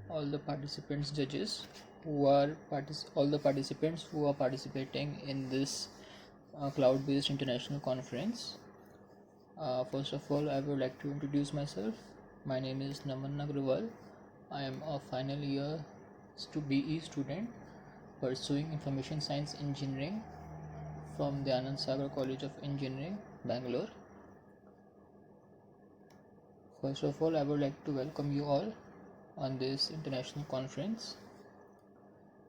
all the participants, judges all the participants who are participating in this cloud-based international conference. First of all, I would like to introduce myself. My name is Naman Agrawal. I am a final year BE student pursuing Information Science Engineering from the Anand Sagar College of Engineering, Bangalore. First of all, I would like to welcome you all on this international conference.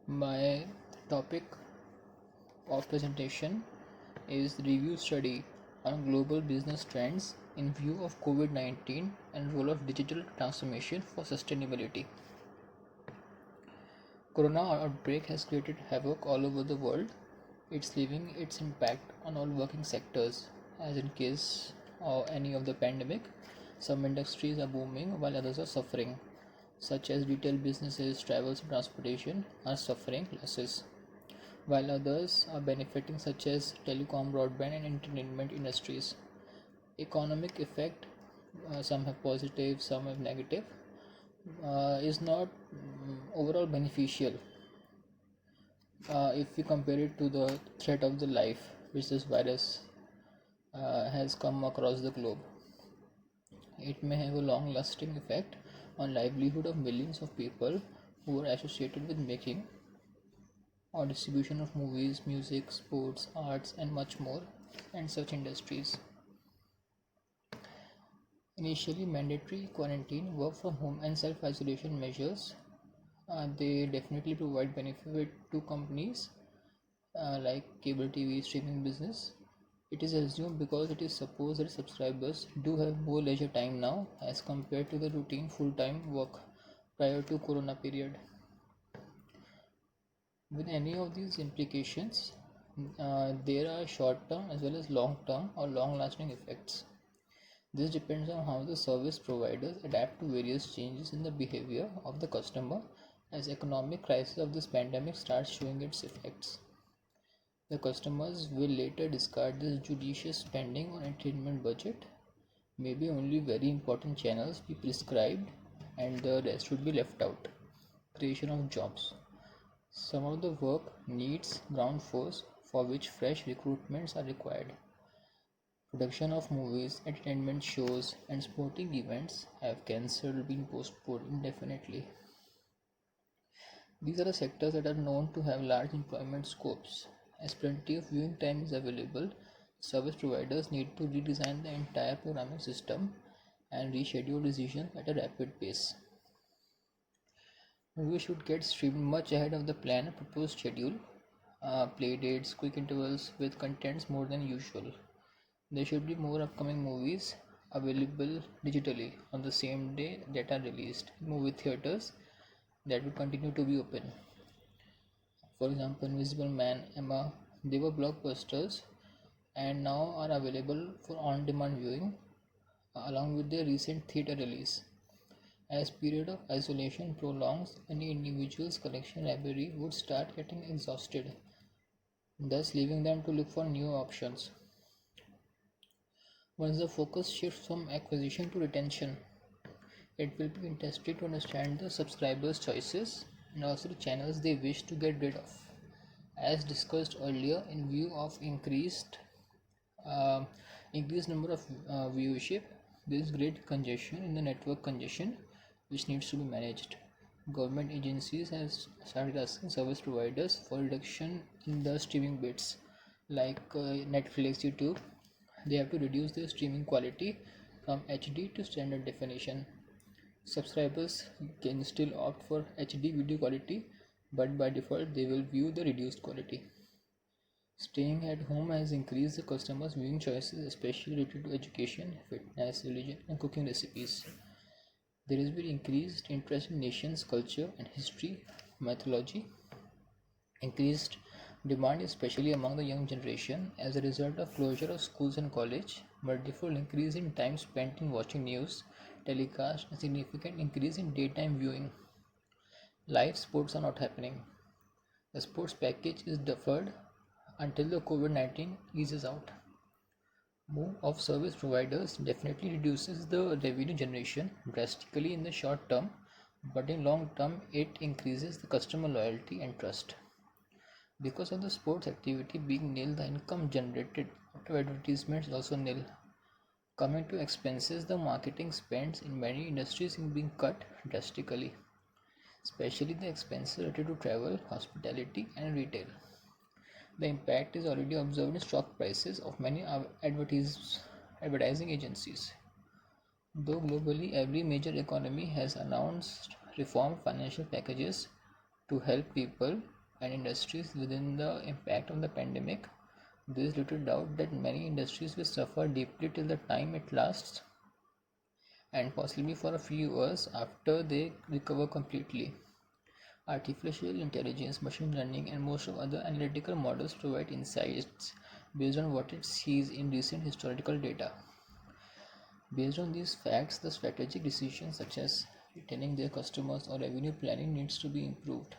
My topic of presentation is the review study on global business trends in view of COVID-19 and role of digital transformation for sustainability. Corona outbreak has created havoc all over the world. It's leaving its impact on all working sectors. As in case of any of the pandemic, some industries are booming while others are suffering, such as retail businesses, travels and transportation are suffering losses, while others are benefiting, such as telecom, broadband and entertainment industries. Economic effect, some have positive, some have negative, is not overall beneficial if we compare it to the threat of the life which this virus has come across the globe. It may have a long lasting effect on livelihood of millions of people who are associated with making or distribution of movies, music, sports, arts and much more, and such industries. Initially, mandatory quarantine, work from home and self-isolation measures, they definitely provide benefit to companies like cable TV streaming business. It is assumed because it is supposed that subscribers do have more leisure time now as compared to the routine full-time work prior to corona period. With any of these implications, there are short-term as well as long-term or long-lasting effects. This depends on how the service providers adapt to various changes in the behavior of the customer as economic crisis of this pandemic starts showing its effects. The customers will later discard this judicious spending on entertainment budget. Maybe only very important channels be prescribed and the rest would be left out. Creation of jobs. Some of the work needs ground force for which fresh recruitments are required. Production of movies, entertainment shows, and sporting events have cancelled or been postponed indefinitely. These are the sectors that are known to have large employment scopes. As plenty of viewing time is available, service providers need to redesign the entire programming system and reschedule decisions at a rapid pace. Movies should get streamed much ahead of the planned proposed schedule, play dates, quick intervals with contents more than usual. There should be more upcoming movies available digitally on the same day that are released. Movie theaters that will continue to be open. For example, Invisible Man, Emma, they were blockbusters and now are available for on-demand viewing along with their recent theater release. As period of isolation prolongs, any individual's collection library would start getting exhausted, thus leaving them to look for new options. Once the focus shifts from acquisition to retention, it will be interesting to understand the subscribers' choices and also the channels they wish to get rid of. As discussed earlier, in view of uh, increased number of viewership, there is great congestion in the network congestion which needs to be managed. Government agencies have started asking service providers for reduction in the streaming bits like Netflix, YouTube. They have to reduce their streaming quality from HD to standard definition. Subscribers can still opt for HD video quality, but by default they will view the reduced quality. Staying at home has increased the customers' viewing choices, especially related to education, fitness, religion, and cooking recipes. There has been increased interest in nation's culture and history, mythology, increased demand especially among the young generation as a result of closure of schools and college, multiple increase in time spent in watching news, telecast, and significant increase in daytime viewing. Live sports are not happening. The sports package is deferred until the COVID-19 eases out. Move of service providers definitely reduces the revenue generation drastically in the short term, but in long term it increases the customer loyalty and trust. Because of the sports activity being nil, the income generated out of advertisements is also nil. Coming to expenses, the marketing spends in many industries is being cut drastically, especially the expenses related to travel, hospitality, and retail. The impact is already observed in stock prices of many advertising agencies. Though globally every major economy has announced reform financial packages to help people and industries within the impact of the pandemic, there is little doubt that many industries will suffer deeply till the time it lasts and possibly for a few years after they recover completely. Artificial intelligence, machine learning, and most of other analytical models provide insights based on what it sees in recent historical data. Based on these facts, the strategic decisions such as retaining their customers or revenue planning needs to be improved.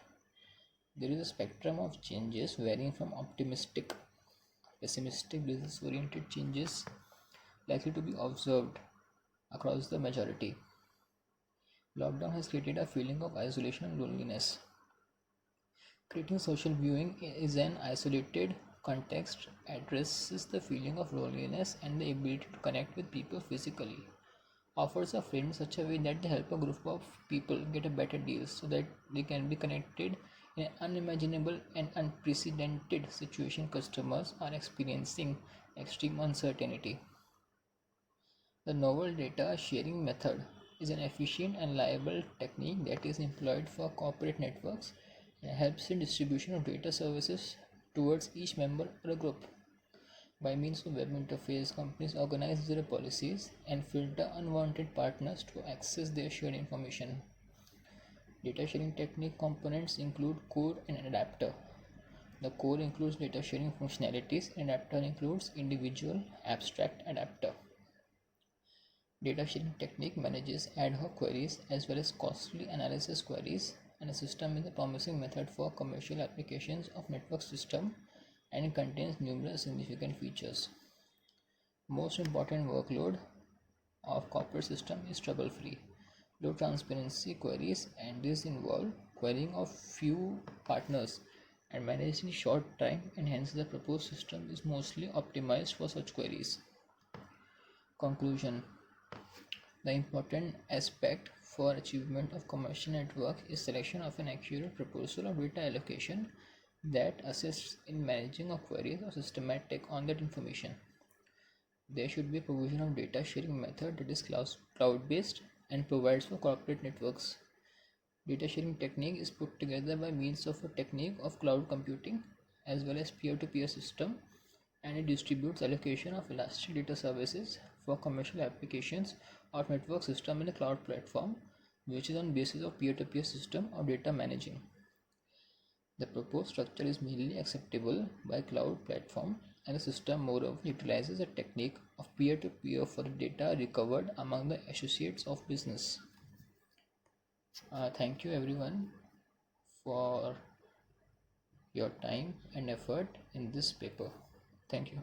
There is a spectrum of changes varying from optimistic, pessimistic, business oriented changes likely to be observed across the majority. Lockdown has created a feeling of isolation and loneliness. Creating social viewing is an isolated context addresses the feeling of loneliness and the ability to connect with people physically. Offers a frame in such a way that they help a group of people get a better deal so that they can be connected in an unimaginable and unprecedented situation customers are experiencing extreme uncertainty. The novel data sharing method is an efficient and reliable technique that is employed for corporate networks and helps in distribution of data services towards each member or a group. By means of web interface, companies organize their policies and filter unwanted partners to access their shared information. Data sharing technique components include core and adapter. The core includes data sharing functionalities and adapter includes individual abstract adapter. Data sharing technique manages ad hoc queries as well as costly analysis queries, and a system is a promising method for commercial applications of network system and contains numerous significant features. Most important workload of corporate system is trouble-free, low transparency queries, and these involve querying of few partners and managed in short time, and hence the proposed system is mostly optimized for such queries. Conclusion: the important aspect for achievement of commercial network is selection of an accurate proposal of data allocation that assists in managing of queries or systematic on that information. There should be provision of data sharing method that is cloud-based and provides for corporate networks. Data sharing technique is put together by means of a technique of cloud computing as well as peer-to-peer system, and it distributes allocation of elastic data services for commercial applications of network system in a cloud platform which is on basis of peer-to-peer system of data managing. The proposed structure is mainly acceptable by cloud platform, and the system moreover utilizes a technique of peer-to-peer for the data recovered among the associates of business. Thank you everyone for your time and effort in this paper. Thank you.